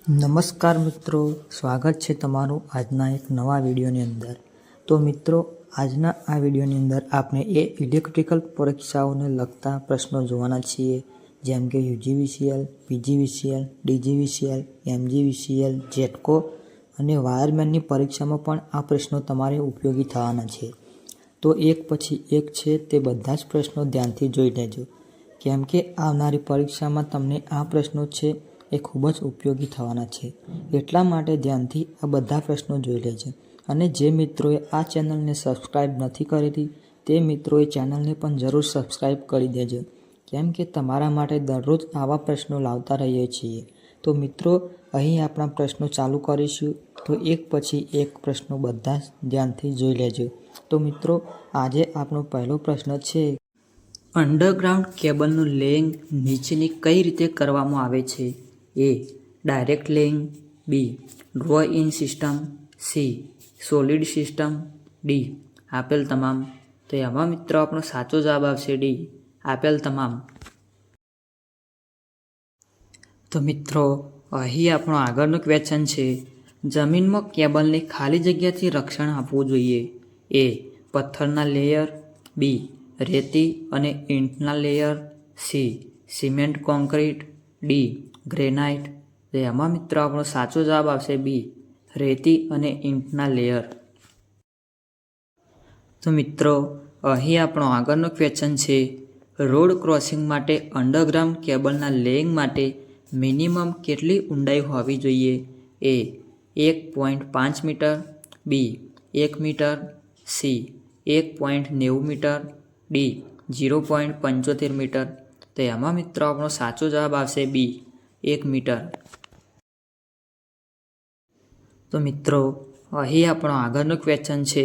નમસ્કાર મિત્રો, સ્વાગત છે તમારું આજના એક નવા વિડીયોની અંદર। તો મિત્રો, આજના આ વિડીયોની અંદર આપણે ઇલેક્ટ્રિકલ પરીક્ષાઓને લગતા પ્રશ્નો જોવાના છીએ, જેમ કે UGVCL, PGVCL, DGVCL, MGVCL, GETCO અને વાયરમેનની પરીક્ષામાં પણ આ પ્રશ્નો તમારે ઉપયોગી થવાના છે। તો એક પછી એક છે તે બધા જ પ્રશ્નો ધ્યાનથી જોઈ લેજો, કેમ કે આવનારી પરીક્ષામાં તમને આ પ્રશ્નો છે એ ખૂબ જ ઉપયોગી થવાના છે। એટલા માટે ધ્યાનથી આ બધા પ્રશ્નો જોઈ લેજો। અને જે મિત્રોએ આ ચેનલને સબસ્ક્રાઈબ નથી કરેલી તે મિત્રોએ ચેનલને પણ જરૂર સબસ્ક્રાઈબ કરી દેજો, કેમ કે તમારા માટે દરરોજ આવા પ્રશ્નો લાવતા રહીએ છીએ। તો મિત્રો, અહીં આપણા પ્રશ્નો ચાલુ કરીશું, તો એક પછી એક પ્રશ્નો બધા જ ધ્યાનથી જોઈ લેજો। તો મિત્રો, આજે આપણો પહેલો પ્રશ્ન છે, અંડરગ્રાઉન્ડ કેબલનું લેઇંગ નીચેની કઈ રીતે કરવામાં આવે છે? A. Direct laying, B. Draw in system, C. Solid system, D. આપેલ તમામ। તો એમાં મિત્રો આપણો સાચો જવાબ આવશે D. આપેલ તમામ। તો મિત્રો, અહીં આપણો આગળનું ક્વેશ્ચન છે, જમીનમાં કેબલને ખાલી જગ્યાથી રક્ષણ આપવું જોઈએ? A. પથ્થરના લેયર, B. રેતી અને ઈંટના layer, C. Cement concrete, D. Granite. તો એમાં મિત્રો આપણો સાચો જવાબ આવશે B. રેતી અને ઈંટના લેયર। તો મિત્રો, અહીં આપણો આગળનો ક્વેશ્ચન છે, રોડ ક્રોસિંગ માટે અંડરગ્રાઉન્ડ કેબલના લેઇંગ માટે મિનિમમ કેટલી ઊંડાઈ હોવી જોઈએ? A. 1.5 metre, B. 1 metre, C. 1.90 metre, D. 0.75 metre. તો એમાં મિત્રો આપણો સાચો જવાબ આવશે B. 1 મીટર। તો મિત્રો, અહીં આપણો આગળનો ક્વેશ્ચન છે,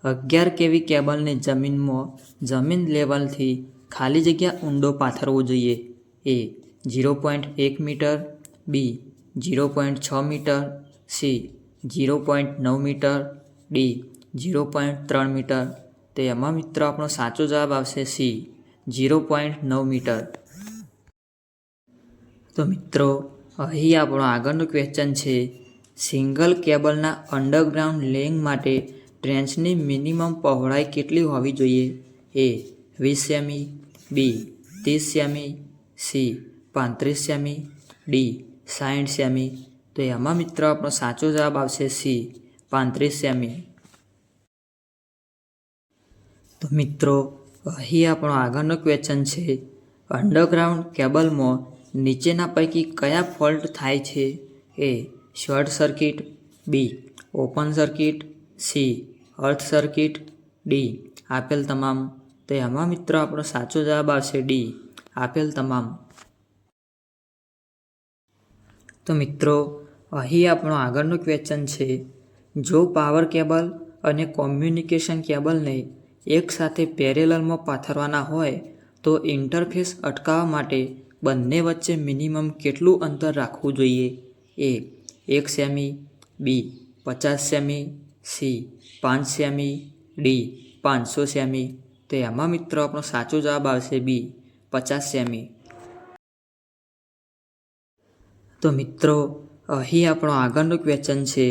11 kV કેબલને જમીન લેવલથી ખાલી જગ્યા ઊંડો પાથરવો જોઈએ? A. 0.1 metre, B. 0.6 metre, C. 0.9 metre, D. 0.3 metre. તો એમાં મિત્રો આપણો સાચો જવાબ આવશે C. 0.9 મીટર। તો મિત્રો, અહીં આપણો આગળનો ક્વેશ્ચન છે, સિંગલ કેબલના અંડરગ્રાઉન્ડ લેઇંગ માટે ટ્રેન્ચની મિનિમમ પહોળાઈ કેટલી હોવી જોઈએ? A. 20 semi, B. 30 semi, C. 35 semi, D. 60 semi. તો એમાં મિત્રો આપણો સાચો જવાબ આવશે C. 35 સેમી। તો મિત્રો, અહીં આપણો આગળનો ક્વેશ્ચન છે, અંડરગ્રાઉન્ડ કેબલમાં નીચેના પૈકી કયા ફોલ્ટ થાય છે? A. Short circuit, B. Open circuit, C. Earth circuit, D. આપેલ તમામ। તો એમાં મિત્રો આપણો સાચો જવાબ આવશે D. આપેલ તમામ। તો મિત્રો, અહીં આપણો આગળનો ક્વેશ્ચન છે, જો પાવર કેબલ અને કોમ્યુનિકેશન કેબલને એકસાથે પેરેલલમાં પાથરવાના હોય તો ઇન્ટરફેસ અટકાવવા માટે બંને વચ્ચે મિનિમમ કેટલું અંતર રાખવું જોઈએ? A. 1 semi, B. 50 semi, C. 5 semi, D. 500 semi. તો એમાં મિત્રો આપણો સાચો જવાબ આવશે B. 50 સેમી। તો મિત્રો, અહીં આપણો આગળનો ક્વેશ્ચન છે,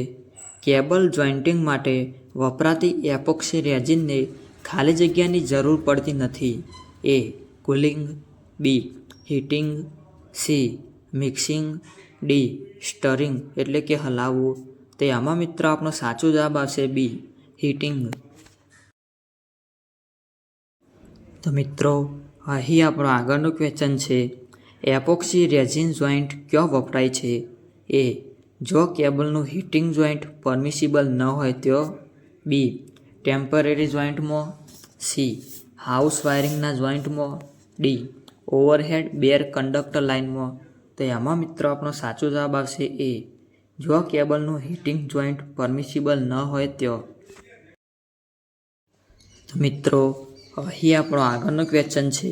કેબલ જોઇન્ટિંગ માટે વપરાતી એપોક્સી રેઝિનને ખાલી જગ્યાની જરૂર પડતી નથી? A. Cooling, B. Heating, C. Mixing, D. સ્ટરિંગ એટલે કે હલાવવું। તો આમાં મિત્રો આપણો સાચો જવાબ આવશે B. હીટિંગ। તો મિત્રો, અહીં આપણો આગળનો ક્વેશ્ચન છે, એપોક્સી રેઝિન જોઇન્ટ ક્યાં વપરાય છે? A. જો કેબલનું હીટિંગ જોઇન્ટ પરમિસિબલ ન હોય ત્યાં, B. ટેમ્પરરી જોઇન્ટમાં, C. હાઉસ વાયરિંગના જોઇન્ટમાં, D. ઓવરહેડ બેર કંડક્ટર લાઇનમાં। તો એમાં મિત્રો આપણો સાચો જવાબ આવશે A. જો કેબલનું હીટિંગ જોઇન્ટ પરમિસિબલ ન હોય ત્યાં। તો મિત્રો, અહીં આપણો આગળનો ક્વેશ્ચન છે,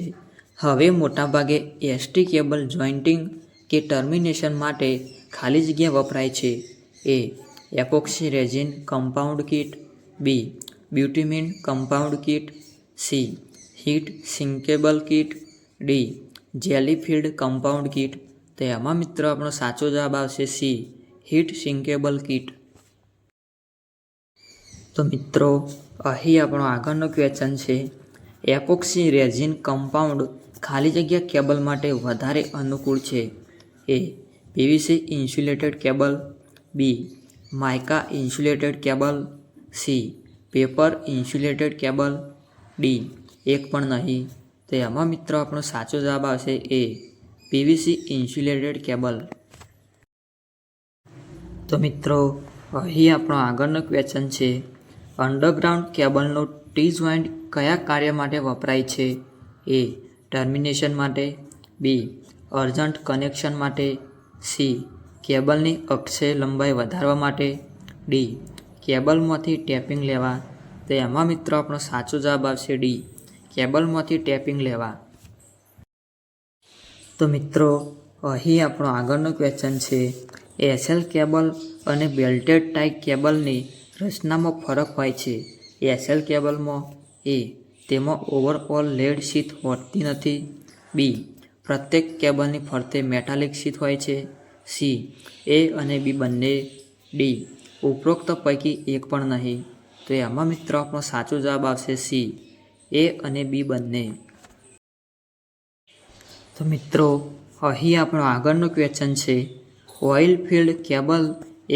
હવે મોટાભાગે ST કેબલ જોઇન્ટિંગ કે ટર્મિનેશન માટે ખાલી જગ્યા વપરાય છે? A. Epoxy resin compound kit, B. Bitumen compound kit, C. Heat shrinkable kit, D. Jelly filled compound kit. તો એમાં મિત્રો આપણો સાચો જવાબ આવશે સી, હીટ સિંકેબલ કિટ. તો મિત્રો અહીં આપણો આગળનો ક્વેશ્ચન છે, એપોક્સી રેઝિન કમ્પાઉન્ડ ખાલી જગ્યા કેબલ માટે વધારે અનુકૂળ છે? A PVC insulated cable, B mica insulated cable, C paper insulated cable, D એક પણ નહીં. તો એમાં મિત્રો આપણો સાચો જવાબ આવશે એ, પીવીસી ઇન્સ્યુલેટેડ કેબલ. તો મિત્રો અહીં આપણો આગળનો ક્વેશ્ચન છે, અંડરગ્રાઉન્ડ કેબલનો ટી જોઇન્ટ કયા કાર્ય માટે વપરાય છે? એ ટર્મિનેશન માટે, બી અર્જન્ટ કનેક્શન માટે, સી કેબલની અક્ષીય લંબાઈ વધારવા માટે, ડી કેબલમાંથી ટેપિંગ લેવા. તો એમાં મિત્રો આપણો સાચો જવાબ આવશે ડી, કેબલમાંથી ટેપિંગ લેવા. તો મિત્રો અહીં આપણો આગળનો ક્વેશ્ચન છે, એસએલ કેબલ અને બેલ્ટેડ ટાઈ કેબલની રચનામાં ફરક હોય છે. એસએલ કેબલમાં એ તેમાં ઓવરઓલ લેડ શીથ હોતી નથી, બી પ્રત્યેક કેબલની ફરતે મેટાલિક શીથ હોય છે, સી એ અને બી બંને, ડી ઉપરોક્ત પૈકી એક પણ નહીં. તો એમાં મિત્રો આપણો સાચો જવાબ આવશે સી, એ અને બી બંને. તો મિત્રો અહીં આપણો આગળનો ક્વેશ્ચન છે, ઓઇલ ફિલ્ડ કેબલ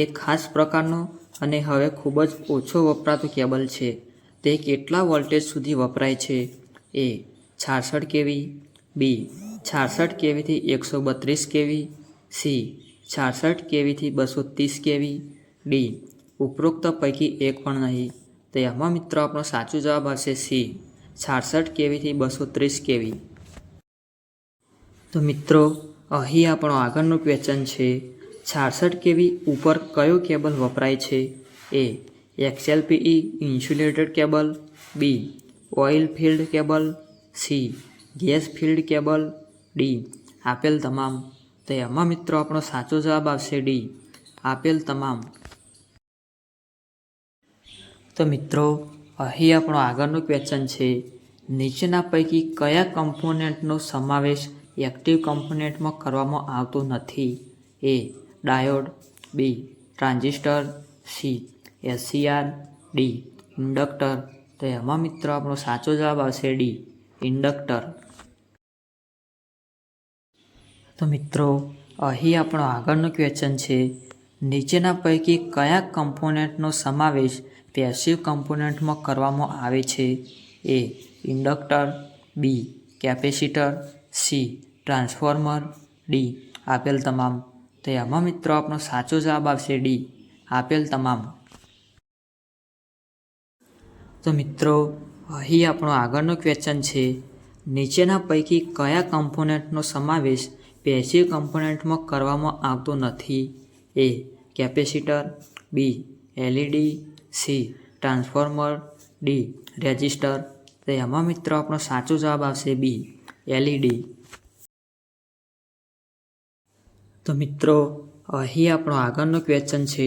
એક ખાસ પ્રકારનો અને હવે ખૂબ જ ઓછો વપરાતો કેબલ છે. તે કેટલા વોલ્ટેજ સુધી વપરાય છે? એ 66 કેવી, બી 66 કેવીથી 132 કેવી, સી 66 કેવીથી 230 કેવી, ડી ઉપરોક્ત પૈકી એક પણ નહીં. તો એમાં મિત્રો આપણો સાચો જવાબ આવશે સી, 66 કેવીથી 230 કેવી. તો મિત્રો અહીં આપણો આગળનો ક્વેશ્ચન છે, 66 કેવી ઉપર કયો કેબલ વપરાય છે? A XLPE insulated cable, B oil filled cable, C gas filled cable, D આપેલ તમામ. તો એમાં મિત્રો આપણો સાચો જવાબ આવશે ડી, આપેલ તમામ. તો મિત્રો અહીં આપણો આગળનો ક્વેશ્ચન છે, નીચેના પૈકી કયા કમ્પોનન્ટનો સમાવેશ એક્ટિવ કમ્પોનન્ટમાં કરવામાં આવતો નથી? A diode, B transistor, C SCR, D inductor. તો એમાં મિત્રો આપણો સાચો જવાબ આવશે ડી, ઇન્ડક્ટર. તો મિત્રો અહીં આપણો આગળનો ક્વેશ્ચન છે, નીચેના પૈકી કયા કમ્પોનન્ટનો સમાવેશ પેસિવ કમ્પોનન્ટમાં કરવામાં આવે છે? એ ઇન્ડક્ટર, બી કેપેસિટર, સી ટ્રાન્સફોર્મર, ડી આપેલ તમામ. તો એમાં મિત્રો આપણો સાચો જવાબ આવશે ડી, આપેલ તમામ. તો મિત્રો અહીં આપણો આગળનો ક્વેશ્ચન છે, નીચેના પૈકી કયા કમ્પોનન્ટનો સમાવેશ પેસિવ કમ્પોનન્ટમાં કરવામાં આવતો નથી? A capacitor, B LED, C transformer, D resistor. તો એમાં મિત્રો આપણો સાચો જવાબ આવશે બી, એલઈડી. તો મિત્રો અહીં આપણો આગળનો ક્વેશ્ચન છે,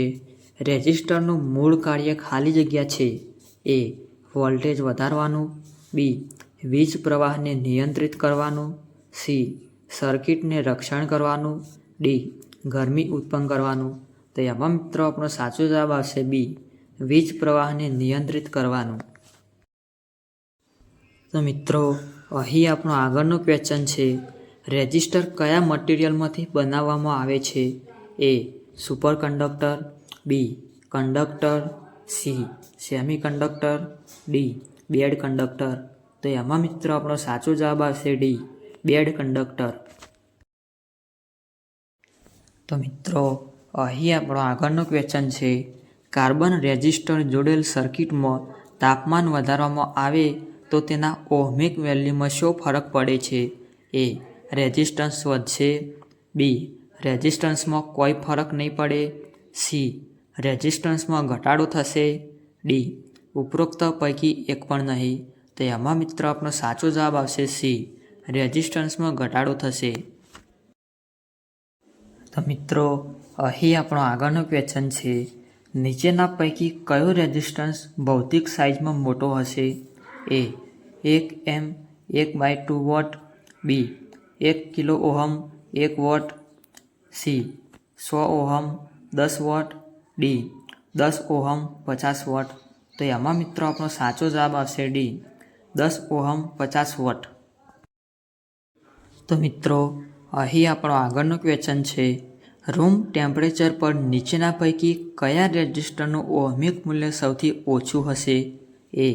રેઝિસ્ટરનું મૂળ કાર્ય ખાલી જગ્યા છે. એ વોલ્ટેજ વધારવાનું, બી વીજ પ્રવાહને નિયંત્રિત કરવાનું, સી સર્કિટને રક્ષણ કરવાનું, ડી ગરમી ઉત્પન્ન કરવાનું. તો એમાં મિત્રો આપણો સાચો જવાબ આવશે બી, વીજ પ્રવાહને નિયંત્રિત કરવાનું. તો મિત્રો અહીં આપણો આગળનો ક્વેશ્ચન છે, રેઝિસ્ટર કયા મટીરિયલમાંથી બનાવવામાં આવે છે? A superconductor, B conductor, C semiconductor, D bad conductor. તો એમાં મિત્રો આપણો સાચો જવાબ આવશે ડી, બેડ કંડક્ટર. તો મિત્રો અહીં આપણો આગળનો ક્વેશ્ચન છે, કાર્બન રેઝિસ્ટર જોડેલ સર્કિટમાં તાપમાન વધારવામાં આવે તો તેના ઓહમિક વેલ્યુમાં શું ફરક પડે છે? એ રેઝિસ્ટન્સ વધશે, બી રેઝિસ્ટન્સમાં કોઈ ફરક નહીં પડે, સી રેઝિસ્ટન્સમાં ઘટાડો થશે, ડી ઉપરોક્ત પૈકી એક પણ નહીં. તો એમાં મિત્રો આપણો સાચો જવાબ આવશે સી, રેઝિસ્ટન્સમાં ઘટાડો થશે. તો મિત્રો અહીં આપણો આગળનો ક્વેશ્ચન છે, નીચેના પૈકી કયો રેઝિસ્ટન્સ ભૌતિક સાઇઝમાં મોટો હશે? A 1 M 1/2 watt, B 1 kilo ohm 1 watt, C 100 ohm 10 watt, D 10 ohm 50 watt. તો એમાં મિત્રો આપણો સાચો જવાબ આવશે ડી 10 ઓહમ 50 વોટ. તો મિત્રો અહીં આપણો આગળનો ક્વેશ્ચન છે, રૂમ ટેમ્પરેચર પર નીચેના પૈકી કયા રેઝિસ્ટરનું ઓહમિક મૂલ્ય સૌથી ઓછું હશે? એ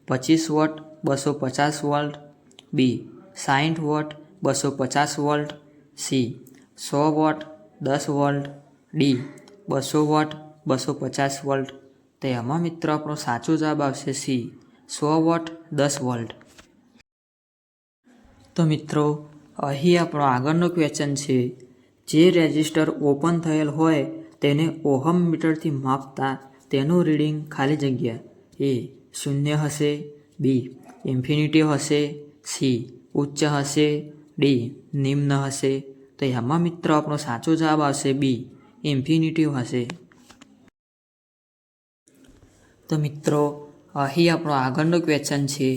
25 watt 250 volt, B 60 watt 250 volt, C 100 watt 10 volt, D 200 watt 250 volt. તો એમાં મિત્રો આપણો સાચો જવાબ આવશે સી 100 વોટ 10 વોલ્ટ. તો મિત્રો અહીં આપણો આગળનો ક્વેશ્ચન છે, જે રેઝિસ્ટર ઓપન થયેલ હોય તેને ઓહમ મીટરથી માપતા તેનું રીડિંગ ખાલી જગ્યા એ 0 હશે, બી ઇન્ફિનિટી હશે, સી ઉચ્ચ હશે, ડી નિમ્ન હશે. તો એમાં મિત્રો આપણો સાચો જવાબ આવશે બી ઇન્ફિનિટી હશે. તો મિત્રો અહીં આપણો આગળનો ક્વેશ્ચન છે,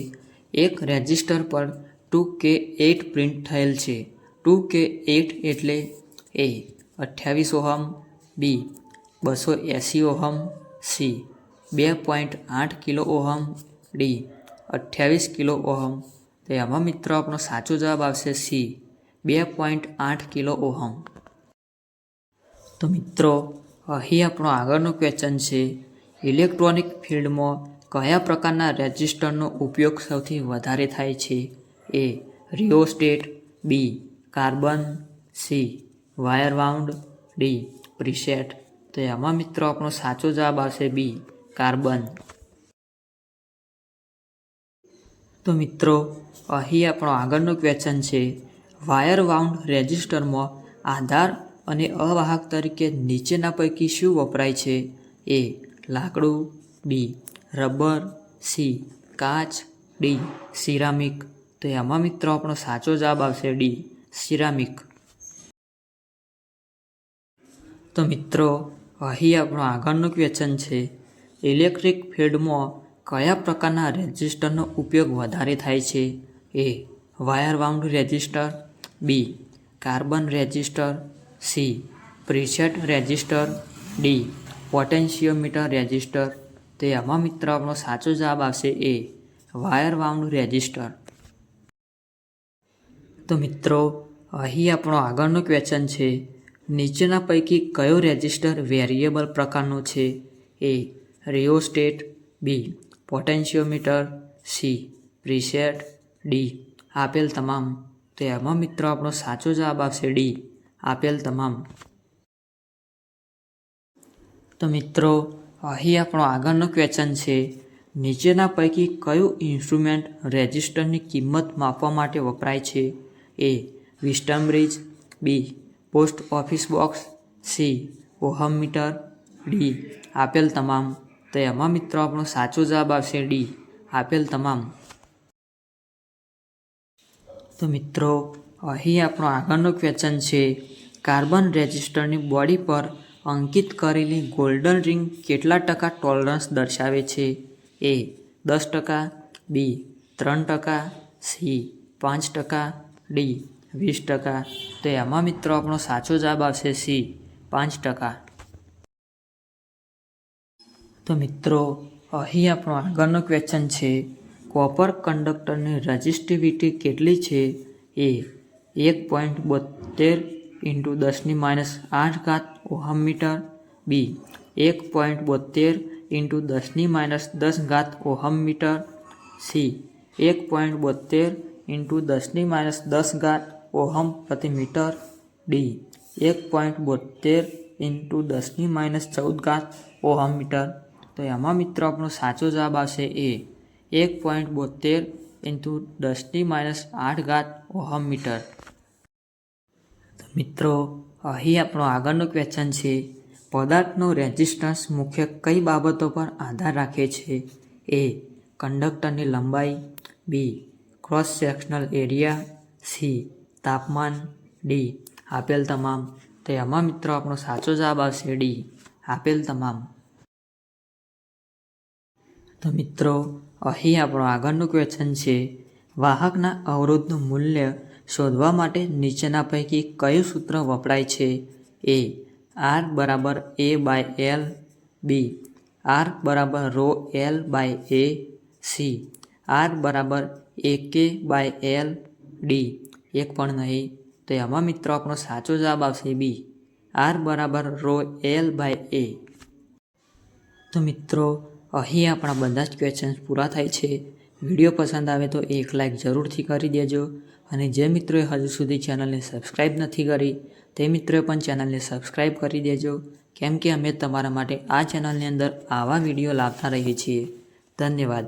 એક રેઝિસ્ટર પર 2K8 પ્રિન્ટ થયેલ છે. 2K8 એટલે એ 28 ઓહમ, બી 280 ohm, C 2.8 kilo ohm, D 28 kilo ohm. તો એમાં મિત્રો આપણો સાચો જવાબ આવશે સી 2.8 કિલો ઓહમ. તો મિત્રો અહીં આપણો આગળનો ક્વેશ્ચન છે, ઇલેક્ટ્રોનિક ફિલ્ડમાં કયા પ્રકારના રેઝિસ્ટરનો ઉપયોગ સૌથી વધારે થાય છે? A rheostat, B carbon, C wire wound, D preset. તો એમાં મિત્રો આપણો સાચો જવાબ આવશે બી કાર્બન. તો મિત્રો અહીં આપણો આગળનો ક્વેશ્ચન છે, વાયર વાઉન્ડ રેઝિસ્ટરમાં આધાર અને અવાહક તરીકે નીચેના પૈકી શું વપરાય છે? એ લાકડું, બી રબર, સી કાચ, ડી સિરામિક. તો એમાં મિત્રો આપણો સાચો જવાબ આવશે ડી સિરામિક. તો મિત્રો અહીં આપણો આગળનો ક્વેશ્ચન છે, ઇલેક્ટ્રિક ફિલ્ડમાં કયા પ્રકારના રેઝિસ્ટરનો ઉપયોગ વધારે થાય છે? A wire wound resistor, B carbon resistor, C preset resistor, D potentiometer resistor. તો એમાં મિત્રો આપણો સાચો જવાબ આવશે એ વાયર વાઉન્ડ રેઝિસ્ટર. તો મિત્રો અહીં આપણો આગળનો ક્વેશ્ચન છે, નીચેના પૈકી કયો રેઝિસ્ટર વેરિયેબલ પ્રકારનો છે? A rheostat, B potentiometer, C preset, D આપેલ તમામ. તો એમાં મિત્રો આપણો સાચો જવાબ આવશે ડી આપેલ તમામ. તો મિત્રો અહીં આપણો આગળનો ક્વેશ્ચન છે, નીચેના પૈકી કયું ઇન્સ્ટ્રુમેન્ટ રેઝિસ્ટરની કિંમત માપવા માટે વપરાય છે? A Wheatstone bridge, B post office box, C ohmmeter, D આપેલ તમામ. તો એમાં મિત્રો આપણો સાચો જવાબ આવશે ડી આપેલ તમામ. તો મિત્રો અહીં આપણો આગળનો ક્વેશ્ચન છે, કાર્બન રેઝિસ્ટરની બોડી પર અંકિત કરેલી ગોલ્ડન રિંગ કેટલા ટકા ટોલરન્સ દર્શાવે છે? એ 10%, બી 3%, સી 5%, ડી 20%. તો એમાં મિત્રો આપણો સાચો જવાબ આવશે સી 5%. તો મિત્રો અહીં આપણો આગળનો ક્વેશ્ચન છે, કોપર કંડક્ટરની રેઝિસ્ટિવિટી કેટલી છે? એ 1.72 × 10⁻8 ઓહમ મીટર, બી 1.72 × 10⁻10 ઓહમ મીટર, સી 1.72 × 10⁻10 ઓહમ પ્રતિ મીટર, ડી 1.72 × 10⁻14 ઓહમ મીટર. તો એમાં મિત્રો આપણો સાચો જવાબ આવશે એ 1.72 × 10⁻8 ઓહમ મીટર. તો મિત્રો અહીં આપણો આગળનો ક્વેશ્ચન છે, પદાર્થનો રેઝિસ્ટન્સ મુખ્ય કઈ બાબતો પર આધાર રાખે છે? એ કંડક્ટરની લંબાઈ, B cross sectional area, C તાપમાન, ડી આપેલ તમામ. તો એમાં મિત્રો આપણો સાચો જવાબ આવશે ડી આપેલ તમામ. તો મિત્રો અહીં આપણો આગળનો ક્વેશ્ચન છે, વાહકના અવરોધનું મૂલ્ય શોધવા માટે નીચેના પૈકી કયું સૂત્ર વપરાય છે? એ, આર બરાબર A by L B, R બરાબર rho L by A C, R બરાબર એ કે બાય એલ ડી, એક પણ નહીં. તો એમાં મિત્રો આપણો સાચો જવાબ આવશે બી, આર બરાબર રો એલ બાય એ. તો મિત્રો અહીં આપણા બધા જ ક્વેશ્ચન્સ પૂરા થાય છે. વિડીયો પસંદ આવે તો એક લાઇક જરૂરથી કરી દેજો અને જે મિત્રોએ હજુ સુધી ચેનલને સબસ્ક્રાઈબ નથી કરી તે મિત્રોએ પણ ચેનલને સબસ્ક્રાઈબ કરી દેજો, કેમ કે અમે તમારા માટે આ ચેનલની અંદર આવા વિડીયો લાવતા રહીએ છીએ. ધન્યવાદ.